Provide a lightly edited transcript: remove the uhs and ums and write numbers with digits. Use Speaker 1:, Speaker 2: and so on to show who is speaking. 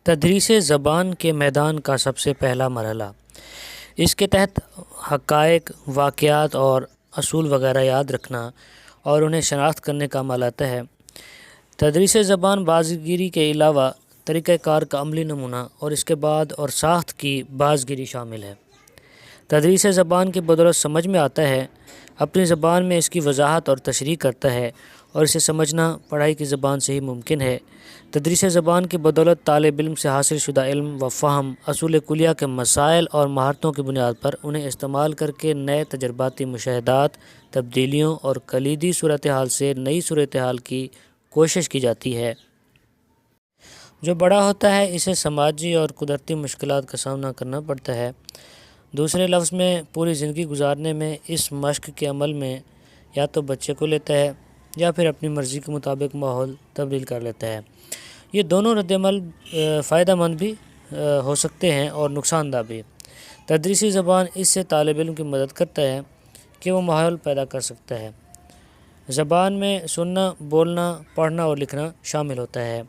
Speaker 1: تدریس زبان کے میدان کا سب سے پہلا مرحلہ۔ اس کے تحت حقائق، واقعات اور اصول وغیرہ یاد رکھنا اور انہیں شناخت کرنے کا عمل آتا ہے۔ تدریس زبان بازگیری کے علاوہ طریقہ کار کا عملی نمونہ اور اس کے بعد اور ساخت کی بازگیری شامل ہے۔ تدریس زبان کی بدولت سمجھ میں آتا ہے، اپنی زبان میں اس کی وضاحت اور تشریح کرتا ہے اور اسے سمجھنا پڑھائی کی زبان سے ہی ممکن ہے۔ تدریس زبان کی بدولت طالب علم سے حاصل شدہ علم و فہم، اصول کلیہ کے مسائل اور مہارتوں کی بنیاد پر انہیں استعمال کر کے نئے تجرباتی مشاہدات، تبدیلیوں اور کلیدی صورتحال سے نئی صورتحال کی کوشش کی جاتی ہے۔ جو بڑا ہوتا ہے اسے سماجی اور قدرتی مشکلات کا سامنا کرنا پڑتا ہے۔ دوسرے لفظ میں پوری زندگی گزارنے میں اس مشق کے عمل میں یا تو بچے کو لیتا ہے یا پھر اپنی مرضی کے مطابق ماحول تبدیل کر لیتا ہے۔ یہ دونوں رد عمل فائدہ مند بھی ہو سکتے ہیں اور نقصان دہ بھی۔ تدریسی زبان اس سے طالب علم کی مدد کرتا ہے کہ وہ ماحول پیدا کر سکتا ہے۔ زبان میں سننا، بولنا، پڑھنا اور لکھنا شامل ہوتا ہے۔